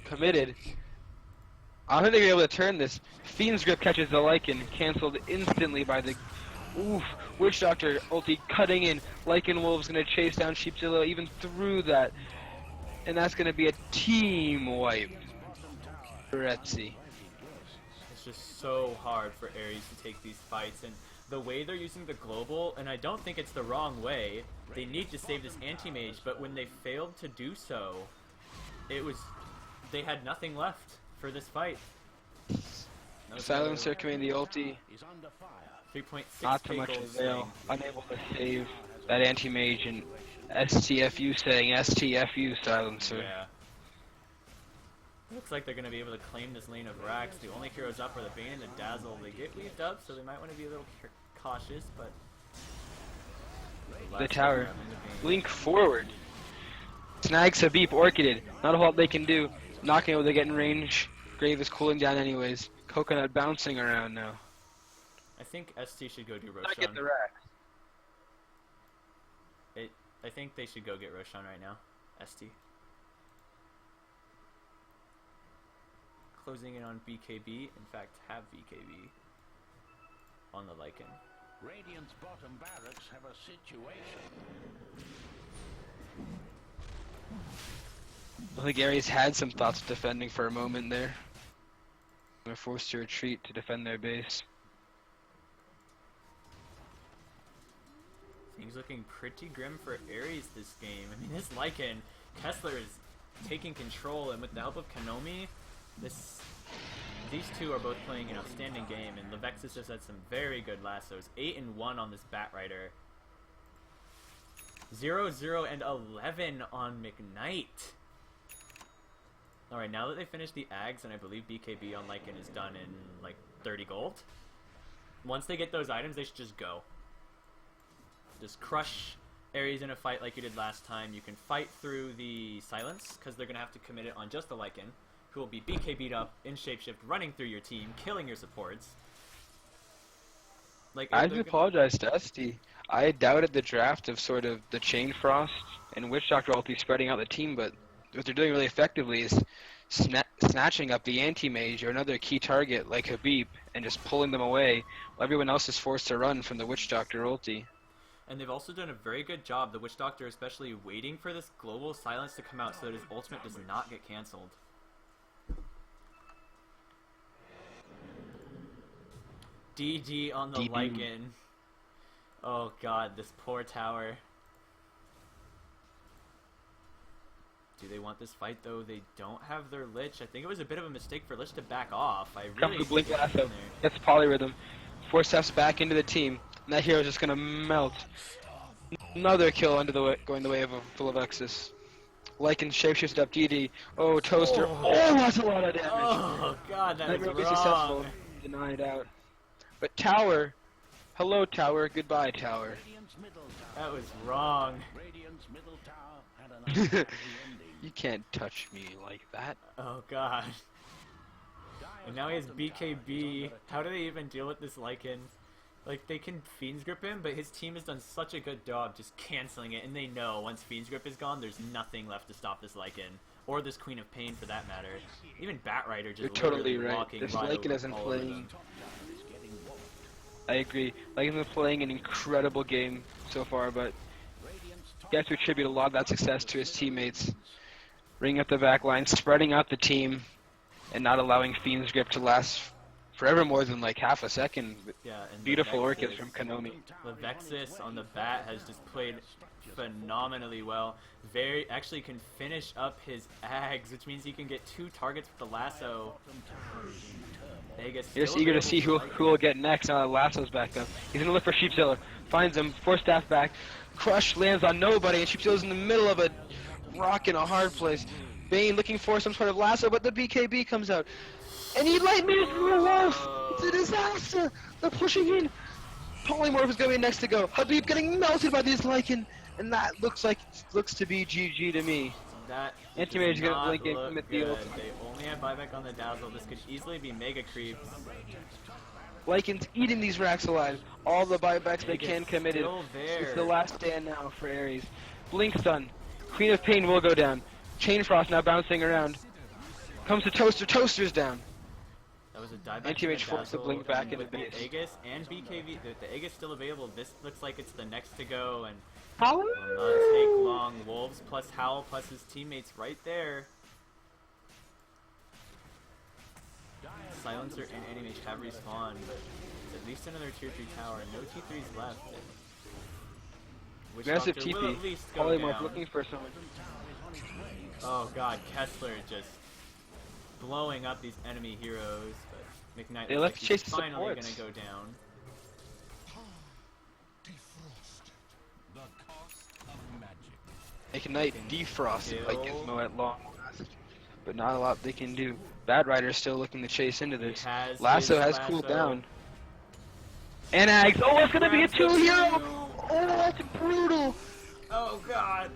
S3: committed. I don't think they're able to turn this. Fiend's Grip catches the Lycan, cancelled instantly by the... Oof! Witch Doctor ulti cutting in. Lycan Wolf's gonna chase down Sheepzilla even through that. And that's gonna be a team wipe for Etsy.
S2: It's just so hard for Ares to take these fights, and the way they're using the global, and I don't think it's the wrong way, they need to save this anti-mage, but when they failed to do so, they had nothing left for this fight.
S3: Silencer coming the ulti,
S4: Is under fire.
S2: 3.6
S3: not to much
S2: Keiko
S3: avail,
S2: swing.
S3: unable to save that anti-mage, and STFU saying STFU Silencer.
S2: Yeah. Looks like they're going to be able to claim this lane of Rax. The only heroes up are the Bane and the Dazzle. They get weaved up, so they might want to be a little cautious, but...
S3: The tower.
S2: last round in the game.
S3: Blink forward. Snags Habib Orchided. Not a whole lot they can do. Not able to get in range. Grave is cooling down anyways. Coconut bouncing around now.
S2: I think ST should go do
S3: Not get the
S2: Roshan.
S3: rack.
S2: I think they should go get Roshan right now. ST. Closing in on BKB. In fact, have BKB on the Lycan.
S4: Radiant's bottom barracks have a situation.
S3: I think Ares had some thoughts of defending for a moment there. They're forced to retreat to defend their base.
S2: Things looking pretty grim for Ares this game. I mean, this Lycan, Kessler is taking control, and with the help of Kanomi, these two are both playing an outstanding game, and Levexis just had some very good lassos. 8 and 1 on this Batrider. 0, 0, and 11 on McKnight. Alright, now that they finished the Ags, and I believe BKB on Lycan is done in like 30 gold, once they get those items, they should just go. Just crush Ares in a fight like you did last time. You can fight through the silence, because they're going to have to commit it on just the Lycan, who will be BKB'd up in shapeshift, running through your team, killing your supports. Like,
S3: I have to apologize to Esti. I doubted the draft of sort of the Chain Frost and Witch Doctor ulti spreading out the team, but what they're doing really effectively is snatching up the anti-mage or another key target like Habib and just pulling them away while everyone else is forced to run from the Witch Doctor ulti.
S2: And they've also done a very good job, the Witch Doctor especially, waiting for this global silence to come out so that his ultimate does not get cancelled. DG on the
S3: DD.
S2: Lycan. 'N. Oh god, this poor tower. Do they want this fight though? They don't have their Lich. I think it was a bit of a mistake for Lich to back off. I
S3: Comes
S2: really
S3: with Blink
S2: see it
S3: Lasso.
S2: in there.
S3: Gets Polyrhythm. 4 steps back into the team. And that hero's just gonna melt. Another kill under going the way of a full of Exus. Lycan shapeshifted up DD. Oh, Toaster. Oh, that's a lot of damage.
S2: Oh god, that
S3: Nightmare
S2: was
S3: will be successful.
S2: wrong.
S3: Denied out. But Tower. Hello, Tower. Goodbye, Tower.
S4: Radiant's middle tower.
S2: That was wrong.
S4: Radiant's middle tower had an unhappy ending.
S3: You can't touch me like that.
S2: Oh god.
S4: Dire's
S2: And now he has
S4: bottom tower is
S2: BKB.
S4: under
S2: How do they even deal with this Lycan? Like, they can Fiend's Grip him, but his team has done such a good job just canceling it, and they know once Fiend's Grip is gone, there's nothing left to stop this Lycan. Or this Queen of Pain, for that matter. Even Batrider just
S3: You're
S2: literally
S3: totally right.
S2: walking
S3: This
S2: right
S3: Lycan
S2: over
S3: isn't
S2: all of
S3: playing.
S2: them.
S4: top tower is getting walloped.
S3: I agree. Lycan's been playing an incredible game so far, but
S4: Radiant's top
S3: you have to attribute a lot of that success to his teammates. Bringing up the back line, spreading out the team, and not allowing Fiend's Grip to last forever more than like half a second.
S2: Yeah, and
S3: Beautiful
S2: the
S3: orchids
S2: Vexus-
S3: from Konami.
S2: The Vexus on the bat has just played phenomenally well. Actually can finish up his Ags, which means he can get 2 targets with the lasso. Aegis
S3: You're just
S2: still
S3: eager to
S2: available
S3: see who
S2: Lycan.
S3: will get next now that Lasso's back up. He's gonna look for Sheepzilla. Finds him, 4 staff back. Crush lands on nobody, and Sheepzilla's in the middle of a rock in a hard place. Bane looking for some sort of lasso, but the BKB comes out. And he light me through a wolf! It's a disaster! They're pushing in! Polymorph is going to be next to go. Habib getting melted by this Lycan! And that looks to be GG to me.
S2: That
S3: Anti-Mage
S2: does
S3: gonna
S2: not
S3: blink in
S2: look
S3: with the
S2: good.
S3: ultimate.
S2: They only have buyback on the Dazzle. This could easily be Mega Creeps.
S3: Lycan's eating these racks alive. All the buybacks they
S2: Aegis
S3: can committed.
S2: still there.
S3: It's the last stand now for Ares. Blink stun. Queen of Pain will go down. Chain Frost now bouncing around. Comes to Toaster. Toaster's down.
S2: That was a dive back.
S3: Anti-Mage forced to blink back into
S2: with the
S3: base.
S2: Aegis and BKB. The Aegis still available. This looks like it's the next to go, and
S3: How?
S2: will not take long. Wolves plus Howl plus his teammates right there. Silencer and Anti-Mage have respawned, but it's at least another tier 3 tower. No T3s left. Witch
S3: Massive
S2: Doctor will
S3: TP.
S2: at least go
S3: Polymorph
S2: down.
S3: looking for someone.
S2: Oh god, Kessler just blowing up these enemy heroes, but McKnight
S3: They
S2: looks
S3: left
S2: like he's
S3: chase the
S2: finally
S3: supports.
S2: gonna go down.
S3: Ignite defrost like
S2: Kill.
S3: Gizmo at long last. But not a lot they can do. Batrider's still looking to chase into
S2: He
S3: this.
S2: has
S3: Lasso
S2: his
S3: has cooled
S2: lasso.
S3: down. And Ags. Oh, it's gonna be a
S2: Grabs the
S3: 2-hero!
S2: two.
S3: Oh, that's brutal!
S2: Oh god!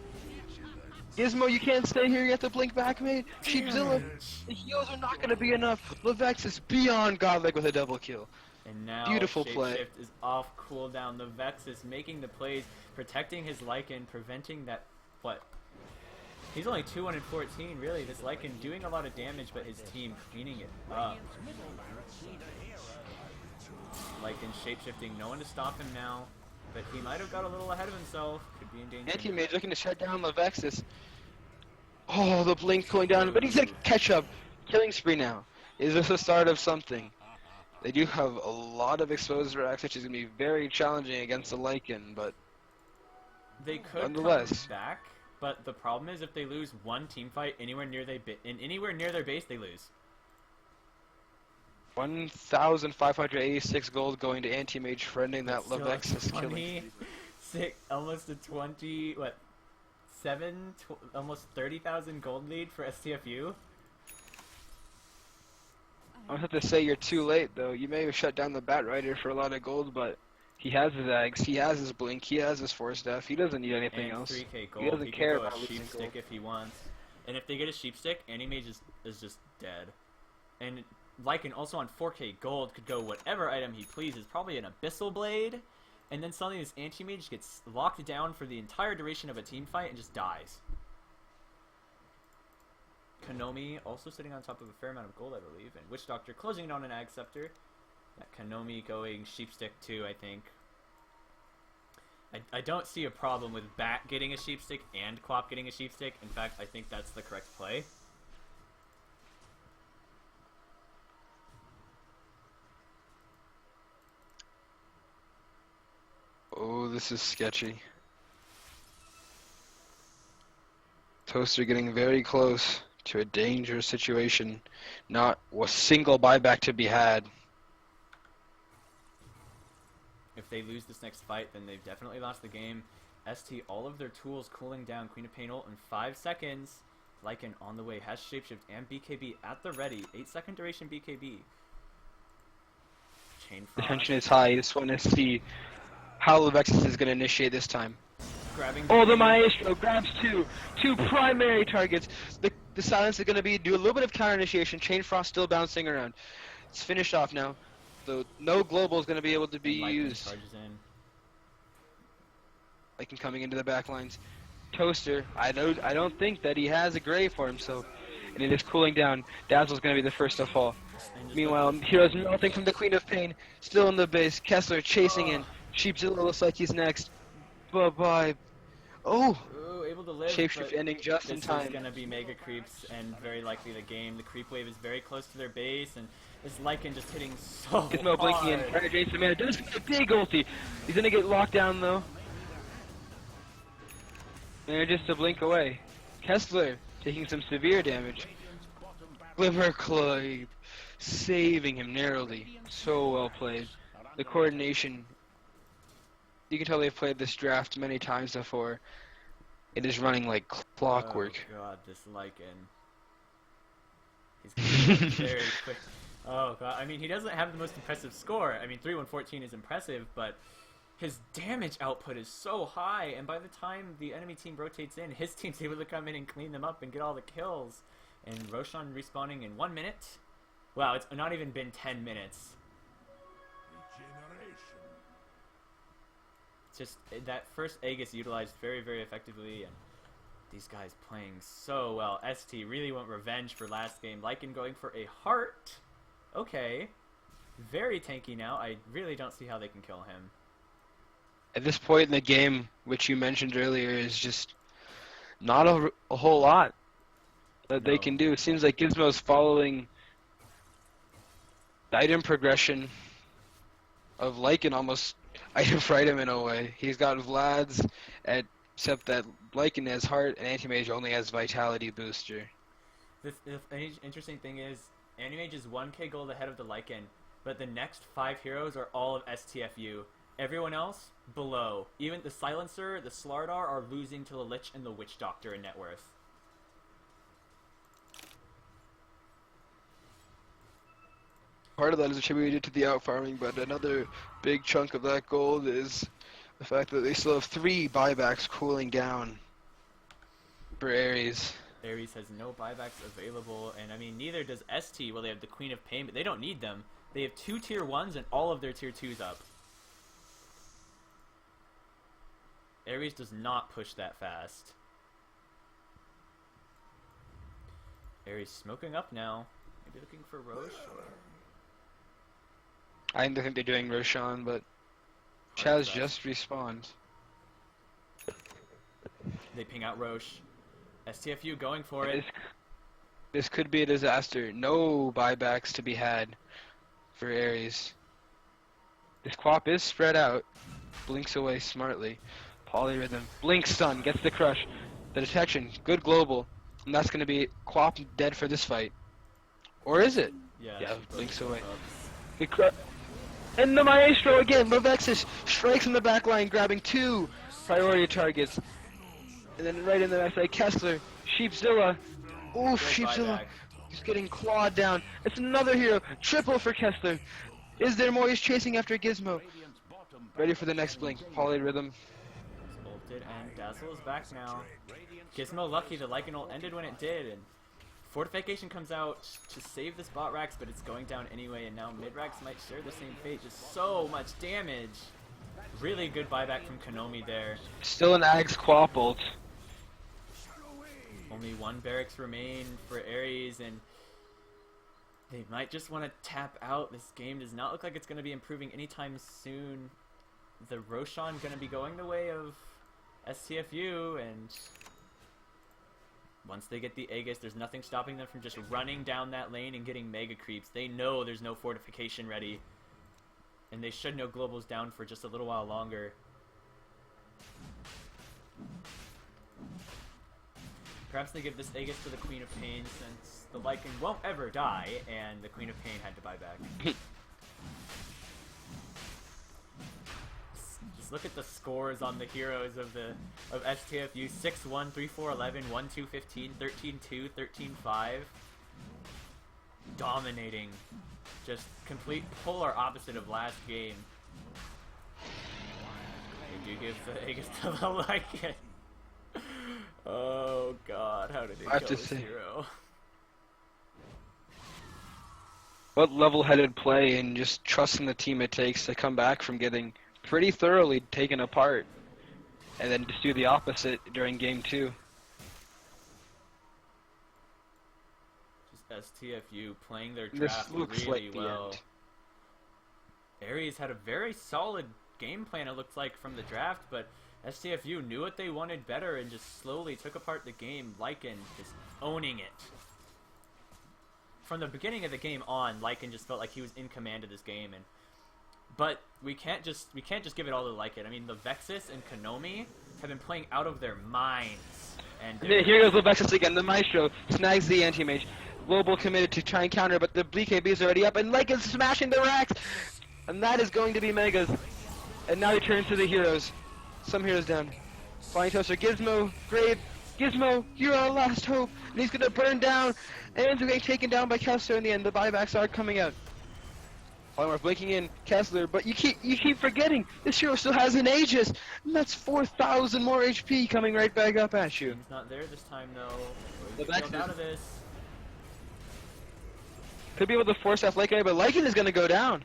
S3: Gizmo, you can't stay here, you have to blink back, mate. Sheepzilla, the heals are not gonna be enough. Levex is beyond godlike with a double kill.
S2: And now
S3: Beautiful play.
S2: Shapeshift is off cooldown. The Vex is making the plays, protecting his Lycan, preventing that. What? He's only 214, really. This Lycan doing a lot of damage, but his team cleaning it up. Lycan shapeshifting, no one to stop him now. But he might have got a little ahead of himself. Could be in danger.
S3: Anti-Mage looking to shut down Levexis. Oh, the blink going down, but he's gonna catch up. Killing spree now. Is this the start of something? They do have a lot of exposed racks, which is gonna be very challenging against the Lycan, but
S2: They could
S3: nonetheless.
S2: come back, but the problem is if they lose one team fight anywhere near anywhere near their base, they lose.
S3: 1,586 gold going to Anti-Mage for ending that
S2: Still
S3: Levexis killing.
S2: 26, almost a 20, what, 7, almost 30,000 gold lead for Esti Efiu.
S3: I would have to say you're too late, though. You may have shut down the Batrider for a lot of gold, but he has his Ags, he has his Blink, he has his Force Staff, he doesn't need anything
S2: And
S3: else.
S2: 3k gold.
S3: He doesn't
S2: could
S3: care
S2: go a
S3: about losing
S2: sheep stick
S3: gold.
S2: if he wants. And if they get a sheep stick, Anti-Mage is just dead. And Lycan also on 4k gold could go whatever item he pleases, probably an Abyssal Blade, and then suddenly this Anti-Mage gets locked down for the entire duration of a team fight and just dies. Konami also sitting on top of a fair amount of gold, I believe, and Witch Doctor closing in on an Ag Scepter. That Konami going sheep stick too, I think. I don't see a problem with Bat getting a sheep stick and Quap getting a sheep stick. In fact, I think that's the correct play.
S3: Oh, this is sketchy. Toaster getting very close to a dangerous situation. Not a single buyback to be had.
S2: If they lose this next fight, then they've definitely lost the game. ST, all of their tools cooling down. Queen of Pain ult in 5 seconds. Lycan on the way, has Shapeshift and BKB at the ready. 8-second duration BKB. Chain
S3: The
S2: Frost.
S3: tension is high. You just want to see how Levexis is going to initiate this time.
S2: Grabbing
S3: Oh, the
S2: green.
S3: Maestro grabs two primary targets. The silence is going to do a little bit of counter initiation. Chain Frost still bouncing around. It's finished off now. So no global is going to be able to be
S2: Lycan
S3: used.
S2: charges in.
S3: Lycan coming into the back lines. Toaster, I don't think that he has a grave for himself, and it is cooling down. Dazzle's going to be the first to fall.
S2: And just
S3: Meanwhile, Hero's melting from the Queen of Pain, still in the base. Kessler chasing in. Sheepzilla looks like he's next. Bye-bye. Oh!
S2: Ooh, able to live,
S3: Shapeshift
S2: but
S3: ending just in
S2: this is
S3: time.
S2: going to be mega creeps and very likely the game. The creep wave is very close to their base, and this Lycan just hitting so
S3: Gizmo blinking in.
S2: hard.
S3: Trying to drain some mana. Does get a big ulti. He's going to get locked down, though. They're just a blink away. Kessler taking some severe damage. Glimmerclave saving him narrowly. So well played. The coordination. You can tell they've played this draft many times before. It is running like clockwork.
S2: Oh god, this Lycan. He's very quick. Oh god, I mean, he doesn't have the most impressive score. I mean, 3-1-14 is impressive, but his damage output is so high, and by the time the enemy team rotates in, his team's able to come in and clean them up and get all the kills. And Roshan respawning in 1 minute. Wow, it's not even been 10 minutes. It's just that first Aegis utilized very, very effectively, and these guys playing so well. ST really want revenge for last game. Lycan going for a heart. Okay. Very tanky now. I really don't see how they can kill him.
S3: At this point in the game, which you mentioned earlier, is just not a whole lot that they can do. It seems like Gizmo's following the item progression of Lycan, almost item for item in a way. He's got Vlad's, except that Lycan has Heart and Anti-Mage only has Vitality Booster.
S2: The interesting thing is, Anti-Mage is 1k gold ahead of the Lycan, but the next 5 heroes are all of Esti Efiu. Everyone else, below. Even the Silencer, the Slardar are losing to the Lich and the Witch Doctor in net worth.
S3: Part of that is attributed to the outfarming, but another big chunk of that gold is the fact that they still have 3 buybacks cooling down for Ares.
S2: Ares has no buybacks available, and I mean, neither does ST. Well, they have the Queen of Pain, but they don't need them. They have 2 tier 1s and all of their tier 2s up. Ares does not push that fast. Ares smoking up now. Maybe looking for Roche.
S3: I think they're doing Roshan, but Chaz just respawned.
S2: They ping out Roche. STFU going for it.
S3: This could be a disaster. No buybacks to be had for Ares. This Quap is spread out. Blinks away smartly. Polyrhythm. Blink stun. Gets the crush. The detection. Good global. And that's going to be Quap dead for this fight. Or is it? Yeah, blinks away. And the Maestro again. Levexis strikes in the back line, grabbing 2 priority targets. And then right in the backside, Kessler. Sheepzilla. Oof, Sheepzilla. He's getting clawed down. It's another hero. Triple for Kessler. Is there more? He's chasing after Gizmo. Ready for the next blink. Polyrhythm.
S2: Ulted, and Dazzle is back now. Gizmo lucky the Lycan ult ended when it did, and Fortification comes out to save this bot Rax, but it's going down anyway, and now mid Rax might share the same fate. Just so much damage. Really good buyback from Konomi there.
S3: Still an Ags Quap ult.
S2: Only 1 barracks remain for Ares, and they might just want to tap out. This game does not look like it's going to be improving anytime soon. The Roshan going to be going the way of STFU, and once they get the Aegis, there's nothing stopping them from just running down that lane and getting mega creeps. They know there's no fortification ready, and they should know Global's down for just a little while longer. Perhaps they give this Aegis to the Queen of Pain since the Lycan won't ever die, and the Queen of Pain had to buy back. Just look at the scores on the heroes of Esti Efiu: 6-1, 3-4-11, 1-2-15, 13-2, 13-5. Dominating. Just complete polar opposite of last game. They do give the Aegis to the Lycan. Oh god, how did they kill this hero?
S3: What level-headed play and just trusting the team it takes to come back from getting pretty thoroughly taken apart, and then just do the opposite during game 2.
S2: Just STFU playing their draft
S3: looks
S2: really
S3: like the
S2: well.
S3: end.
S2: Ares had a very solid game plan, it looks like, from the draft, but STFU knew what they wanted better and just slowly took apart the game. Lycan just owning it. From the beginning of the game on, Lycan just felt like he was in command of this game, but we can't just give it all to Lycan. I mean, the Vexus and Konomi have been playing out of their minds. And
S3: here goes the Vexus again. The Maestro snags the anti-mage. Global committed to try and counter, but the BKB is already up, and Lycan's smashing the racks, and that is going to be Megas. And now he turns to the heroes. Some heroes down. Flying Toaster, Gizmo, Grave, Gizmo, you're our last hope, and he's gonna burn down, and they're getting taken down by Kessler in the end. The buybacks are coming out. Polymorph blinking in Kessler, but you keep forgetting this hero still has an Aegis, and that's 4,000 more HP coming right back up at you.
S2: He's not there this time though.
S3: The
S2: He's
S3: Vexus
S2: out of this.
S3: could be able to force off Lycan, but Lycan is gonna go down.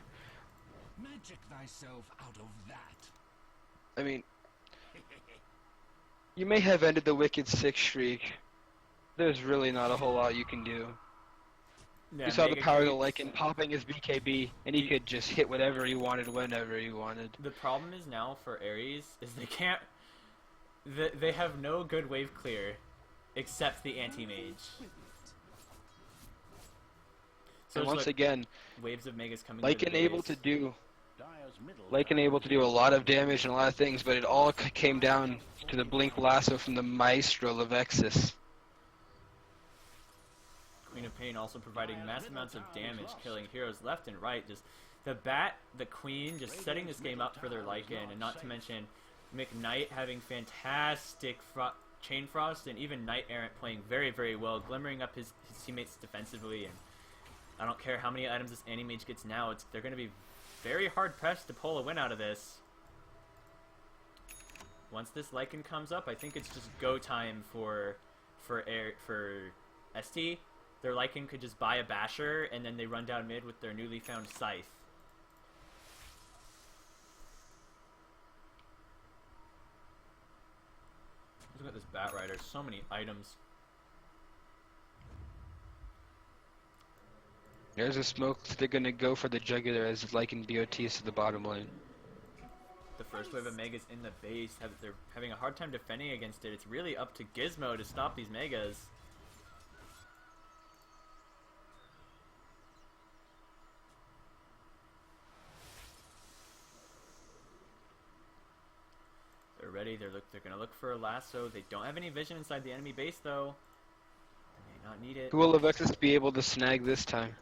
S4: Magic thyself out of that.
S3: I mean, you may have ended the Wicked 6 streak. There's really not a whole lot you can do.
S2: Yeah,
S3: You saw the
S2: Mega
S3: power of the
S2: creeps.
S3: Lycan popping his BKB, and he could just hit whatever he wanted, whenever he wanted.
S2: The problem is now for Ares is they can't. They have no good wave clear, except the anti-mage. So
S3: And
S2: it's
S3: once
S2: like
S3: again,
S2: waves of Megas coming. to the
S3: Lycan able
S2: base.
S3: to do
S4: Dyer's middle
S3: Lycan able to do a lot of damage and a lot of things, but it all came down to the blink lasso from the Maestro Levexis.
S2: Queen of Pain also providing massive amounts of damage, killing heroes left and right. Just the Bat, the Queen, just setting this game up for their Lycan, and not to mention McKnight having fantastic Chain Frost, and even Knight Errant playing very, very well, glimmering up his teammates defensively. And I don't care how many items this Anti-Mage gets now, they're going to be very hard pressed to pull a win out of this. Once this Lycan comes up, I think it's just go time for ST. Their Lycan could just buy a Basher, and then they run down mid with their newly found Scythe. Look at this Bat Rider, so many items.
S3: There's a smoke. They're gonna go for the jugular as Lycan BOTs to the bottom lane.
S2: The first wave of Megas in the base, they're having a hard time defending against it. It's really up to Gizmo to stop these Megas. They're ready. They're gonna look for a lasso. They don't have any vision inside the enemy base though. They may not need it.
S3: Who will Levexis be able to snag this time?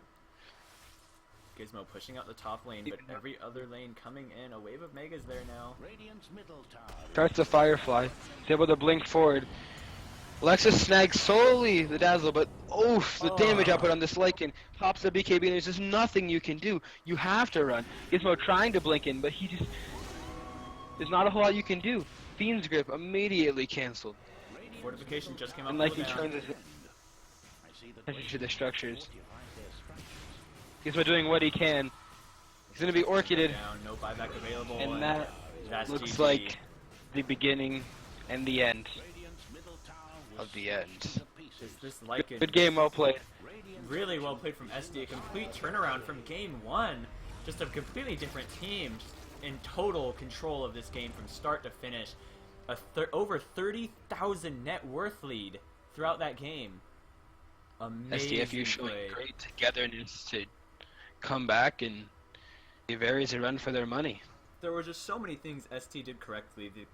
S2: Gizmo pushing out the top lane, but every other lane coming in. A wave of Megas there now.
S4: Radiant's middle tower.
S3: Starts the Firefly. He's able to blink forward. Lexus snags solely the Dazzle, but oof, the damage output on this Lycan pops the BKB, and there's just nothing you can do. You have to run. Gizmo trying to blink in, but there's not a whole lot you can do. Fiend's Grip immediately cancelled.
S2: Fortification just came up.
S3: And like he
S2: cooldown.
S3: turns his
S4: I see that
S3: attention to the structures.
S4: fortified their structures.
S3: Gizmo doing what he can. He's gonna be orchided,
S2: Down, no buyback available.
S3: and that
S2: that's
S3: looks
S2: GG.
S3: like the beginning and the end
S4: Radiant's middle tower was
S3: of the end.
S4: smashed to pieces.
S2: This Lycan
S3: Good game, well played.
S4: Radiant
S2: really well played from SD. A complete turnaround from game one. Just a completely different team. Just in total control of this game from start to finish. Over 30,000 net worth lead throughout that game. Amazing
S3: SDFU showing
S2: play.
S3: great togetherness to come back and give Ares a run for their money.
S2: There were just so many things ST did correctly. The